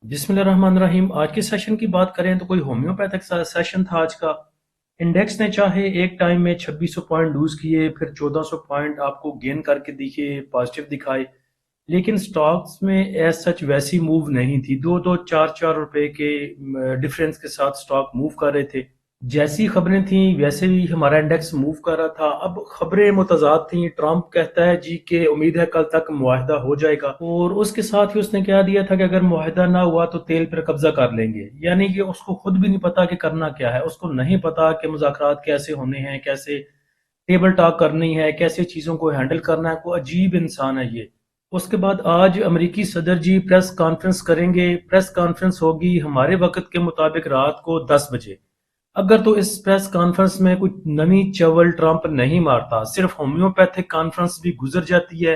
बिस्मिल्लाह रहमान रहीम। आज के सेशन की बात करें तो कोई होम्योपैथिक सेशन था आज का। इंडेक्स ने चाहे एक टाइम में 2600 पॉइंट लूज किए, फिर 1400 पॉइंट आपको गेन करके दिखे, पॉजिटिव दिखाए, लेकिन स्टॉक्स में एज सच वैसी मूव नहीं थी। दो दो चार चार रुपए के डिफरेंस के साथ स्टॉक मूव कर रहे थे। जैसी खबरें थी वैसे ही हमारा इंडेक्स मूव कर रहा था। अब खबरें मुतजाद थी। ट्रंप कहता है जी कि उम्मीद है कल तक मुआहदा हो जाएगा, और उसके साथ ही उसने कह दिया था कि अगर मुआहदा ना हुआ तो तेल पर कब्जा कर लेंगे। यानी कि उसको खुद भी नहीं पता कि करना क्या है। उसको नहीं पता कि मुज़ाकरात कैसे होने हैं, कैसे टेबल टॉक करनी है, कैसे चीज़ों को हैंडल करना है। कोई अजीब इंसान है ये। उसके बाद आज अमेरिकी सदर जी प्रेस कॉन्फ्रेंस करेंगे। प्रेस कॉन्फ्रेंस होगी हमारे वक्त के मुताबिक रात को 10 बजे। अगर तो इस प्रेस कॉन्फ्रेंस में कुछ नवी चवल ट्रंप नहीं मारता, सिर्फ होम्योपैथिक कॉन्फ्रेंस भी गुजर जाती है,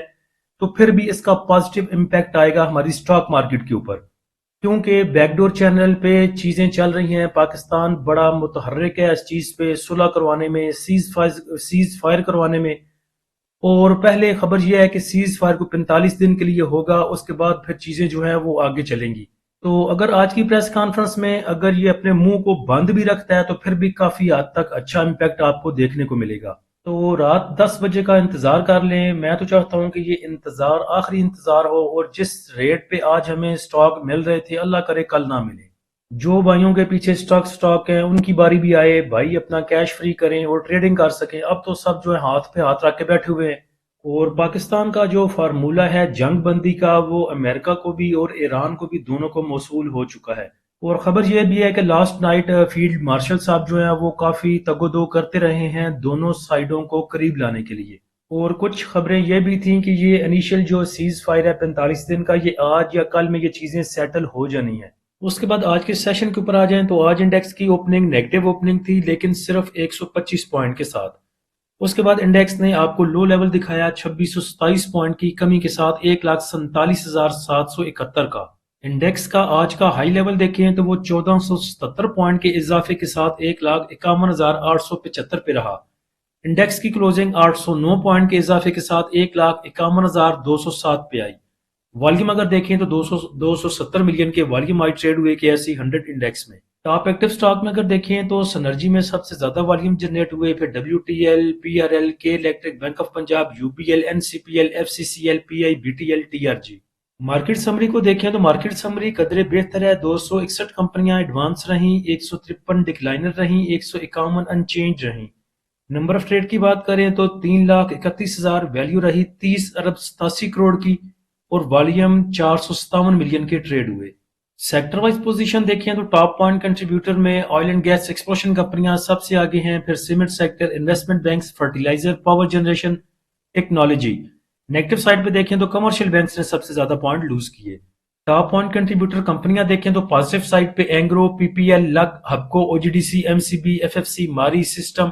तो फिर भी इसका पॉजिटिव इम्पैक्ट आएगा हमारी स्टॉक मार्केट के ऊपर। क्योंकि बैकडोर चैनल पे चीजें चल रही हैं। पाकिस्तान बड़ा मुतहर्रिक है इस चीज पे, सुलह करवाने में, सीज फायर करवाने में। और पहले खबर यह है कि सीज फायर को 45 दिन के लिए होगा, उसके बाद फिर चीजें जो है वो आगे चलेंगी। तो अगर आज की प्रेस कॉन्फ्रेंस में अगर ये अपने मुंह को बंद भी रखता है तो फिर भी काफी हद तक अच्छा इम्पैक्ट आपको देखने को मिलेगा। तो रात 10 बजे का इंतजार कर लें। मैं तो चाहता हूं कि ये इंतजार आखिरी इंतजार हो, और जिस रेट पे आज हमें स्टॉक मिल रहे थे अल्लाह करे कल ना मिले। जो भाइयों के पीछे स्टॉक है उनकी बारी भी आए, भाई अपना कैश फ्री करें और ट्रेडिंग कर सकें। अब तो सब जो है हाथ पे हाथ रख के बैठे हुए हैं। और पाकिस्तान का जो फार्मूला है जंग बंदी का, वो अमेरिका को भी और ईरान को भी दोनों को मौसूल हो चुका है। और खबर यह भी है कि लास्ट नाइट फील्ड मार्शल साहब जो हैं वो काफी तगोदो करते रहे हैं दोनों साइडों को करीब लाने के लिए। और कुछ खबरें ये भी थी कि ये इनिशियल जो सीज फायर है 45 दिन का, ये आज या कल में ये चीजें सेटल हो जानी है। उसके बाद आज के सेशन के ऊपर आ जाएं तो आज इंडेक्स की ओपनिंग नेगेटिव ओपनिंग थी, लेकिन सिर्फ 125 पॉइंट के साथ। उसके बाद इंडेक्स ने आपको लो लेवल दिखाया 2627 पॉइंट की कमी के साथ 1,47,771 का। इंडेक्स का आज का हाई लेवल देखें तो वो 1477 पॉइंट के इजाफे के साथ 1,51,875 पे रहा। इंडेक्स की क्लोजिंग 809 पॉइंट के इजाफे के साथ 1,51,207 पे आई। वॉल्यूम अगर देखें तो 270 मिलियन के वॉल्यूम आई ट्रेड हुए KSE 100 इंडेक्स में। टॉप एक्टिव स्टॉक में अगर देखें तो सनर्जी में सबसे ज्यादा वॉल्यूम जनरेट हुए, फिर WTL, PRL, के electric, bank of Punjab, UBL, NCPL, FCCL, PI, BTL, TRG। Market summary को देखें तो मार्केट समरी कदरे बेहतर है। 261 कंपनियां एडवांस रहीं, 153 डिक्लाइनर रहीं, 151 अनचेंज रहीं। नंबर ऑफ ट्रेड की बात करें तो 3,31,000 वैल्यू रही 30 अरब 87 करोड़ की, और वॉल्यूम 457 मिलियन के ट्रेड हुए। सेक्टर वाइज पोजीशन देखें तो टॉप पॉइंट कंट्रीब्यूटर में ऑयल एंड गैस एक्सप्लोशन कंपनियां सबसे आगे हैं, फिर cement sector, investment banks, fertiliser, power generation, technology. Negative side पे देखें तो कमर्शियल बैंक्स ने सबसे ज्यादा पॉइंट लूज किए। टॉप पॉइंट कंट्रीब्यूटर कंपनियां देखें तो पॉजिटिव साइड पे एंग्रो, PPL, लग, Hubco, OGDC, MCB, FFC, Mari, systems.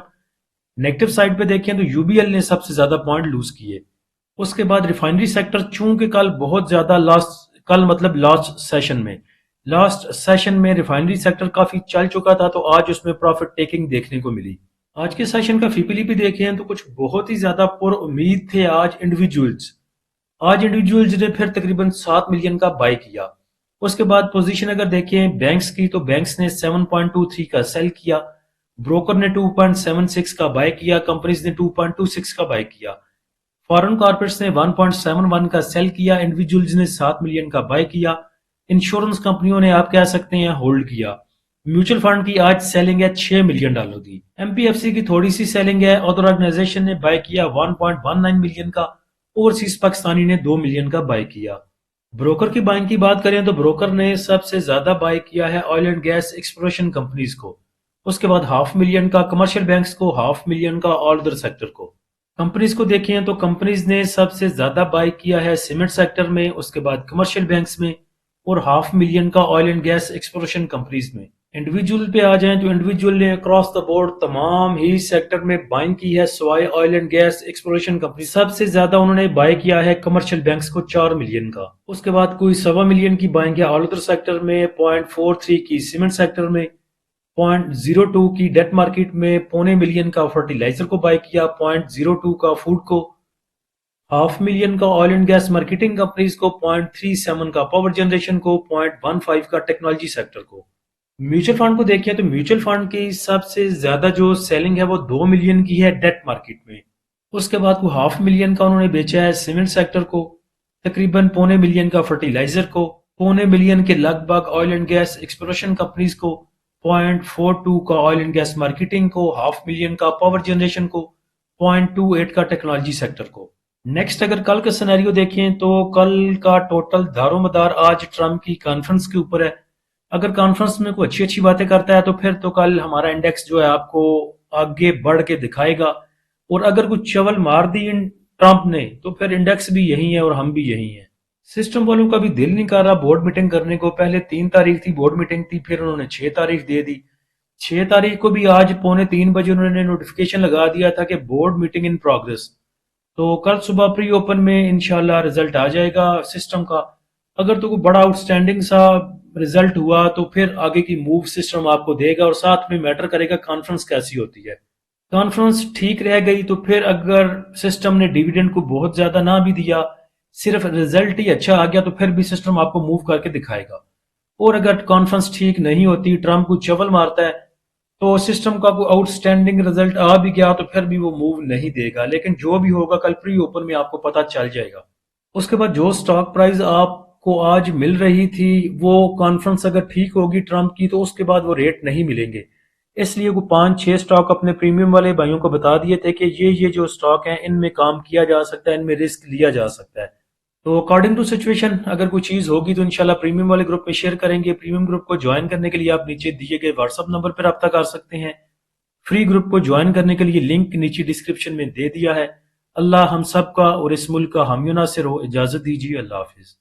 Negative side पे देखें तो UBL ने सबसे ज्यादा पॉइंट लूज किए। उसके बाद रिफाइनरी सेक्टर, चूंकि कल बहुत ज्यादा लास्ट सेशन में रिफाइनरी सेक्टर काफी चल चुका था, तो आज उसमें प्रॉफिट टेकिंग देखने को मिली। आज के सेशन का फीपीली भी देखें तो कुछ बहुत ही ज्यादा पुर उम्मीद थे आज इंडिविजुअल्स ने फिर तकरीबन 7 मिलियन का बाय किया। उसके बाद पोजीशन अगर देखें बैंक्स की तो बैंक्स ने 7.23 का सेल किया, ब्रोकर ने 2.76 का बाय किया, कंपनीज ने 2.26 का बाय किया। फॉरेन कॉर्पोरेट्स ने 1.71 का सेल किया, इंडिविजुअल्स ने 7 मिलियन का बाय किया। इंश्योरेंस कंपनियों ने आप कह सकते हैं होल्ड किया। म्यूचुअल फंड की आज सेलिंग है $6 मिलियन की। MPFC की थोड़ी सी सेलिंग है। अदर ऑर्गेनाइजेशन ने बाय किया 1.19 मिलियन का। ओवरसीज पाकिस्तानी ने 2 मिलियन का बाय किया। ब्रोकर की बाइंग की बात करें तो ब्रोकर ने सबसे ज्यादा बाय किया है oil and gas exploration companies को, उसके बाद 500,000 का कमर्शियल बैंक्स को, 500,000 का ऑल अदर सेक्टर को। कंपनीज को देखें तो कंपनीज ने सबसे ज्यादा बाय किया है सीमेंट सेक्टर में, उसके बाद कमर्शियल बैंक्स में, और 500,000 का oil and gas exploration companies में। इंडिविजुअल पे आ जाएं तो इंडिविजुअल ने अक्रॉस द बोर्ड तमाम ही सेक्टर में बाइंग की है, सवाए oil and gas exploration company. सबसे ज्यादा उन्होंने बाय किया है कमर्शियल बैंक्स को 4 मिलियन का। उसके बाद कोई 1.25 मिलियन की बाइंग है ऑल अदर सेक्टर में, 0.43 की सीमेंट सेक्टर में, 0.02 की डेट मार्केट में, 0.25 मिलियन का फर्टिलाइजर को बाय किया, 0.02 का फूड को, 500,000 का oil and gas marketing companies को, 0.37 का पावर जनरेशन को, 0.15 का टेक्नोलॉजी सेक्टर को। म्यूचुअल फंड को देखें तो म्यूचुअल फंड की सबसे ज्यादा जो सेलिंग है वो 2 मिलियन की है डेट मार्केट में। उसके बाद को 500,000 का उन्होंने बेचा है सीमेंट सेक्टर को, तकरीबन 0.25 मिलियन का फर्टिलाइजर को, 0.25 मिलियन के लगभग oil and gas exploration companies को, 0.42 का ऑयल एंड गैस मार्केटिंग को, 500,000 का पावर जनरेशन को, 0.28 का टेक्नोलॉजी सेक्टर को। नेक्स्ट अगर कल का सिनेरियो देखें तो कल का टोटल दारोमदार आज ट्रम्प की कॉन्फ्रेंस के ऊपर है। अगर कॉन्फ्रेंस में कोई अच्छी अच्छी बातें करता है तो फिर तो कल हमारा इंडेक्स जो है आपको आगे बढ़ के दिखाएगा, और अगर कुछ चवल मार दी इन ट्रम्प ने तो फिर इंडेक्स भी यही है और हम भी यही हैं। सिस्टम वालों का भी दिल नहीं कर रहा बोर्ड मीटिंग करने को। पहले 3 तारीख थी बोर्ड मीटिंग थी, फिर उन्होंने 6 तारीख दे दी। 6 तारीख को भी आज 2:45 उन्होंने नोटिफिकेशन लगा दिया था कि बोर्ड मीटिंग इन प्रोग्रेस। तो कल सुबह प्री ओपन में इंशाल्लाह रिजल्ट आ जाएगा सिस्टम का। अगर तो कोई बड़ा आउटस्टैंडिंग सा रिजल्ट हुआ तो फिर आगे की मूव सिस्टम आपको देगा, और साथ में मैटर करेगा कॉन्फ्रेंस कैसी होती है। कॉन्फ्रेंस ठीक रह गई तो फिर अगर सिस्टम ने डिविडेंड को बहुत ज्यादा ना भी दिया, सिर्फ रिजल्ट ही अच्छा आ गया, तो फिर भी सिस्टम आपको मूव करके दिखाएगा। और अगर कॉन्फ्रेंस ठीक नहीं होती, ट्रम्प को चवल मारता है, तो सिस्टम का कोई आउटस्टैंडिंग रिजल्ट आ भी गया तो फिर भी वो मूव नहीं देगा। लेकिन जो भी होगा कल प्री ओपन में आपको पता चल जाएगा। उसके बाद जो स्टॉक प्राइस आपको आज मिल रही थी वो कॉन्फ्रेंस अगर ठीक होगी ट्रम्प की तो उसके बाद वो रेट नहीं मिलेंगे। इसलिए वो 5-6 स्टॉक अपने प्रीमियम वाले भाइयों को बता दिए थे कि ये जो स्टॉक हैं इनमें काम किया जा सकता है, इनमें रिस्क लिया जा सकता है। तो अकॉर्डिंग टू सिचुएशन अगर कोई चीज़ होगी तो इंशाल्लाह प्रीमियम वाले ग्रुप में शेयर करेंगे। प्रीमियम ग्रुप को ज्वाइन करने के लिए आप नीचे दिए गए व्हाट्सअप नंबर पर रब्ता कर सकते हैं। फ्री ग्रुप को ज्वाइन करने के लिए लिंक नीचे डिस्क्रिप्शन में दे दिया है। अल्लाह हम सब का और इस मुल्क का हामी नासिर हो। इजाज़त दीजिए। अल्लाह हाफिज़।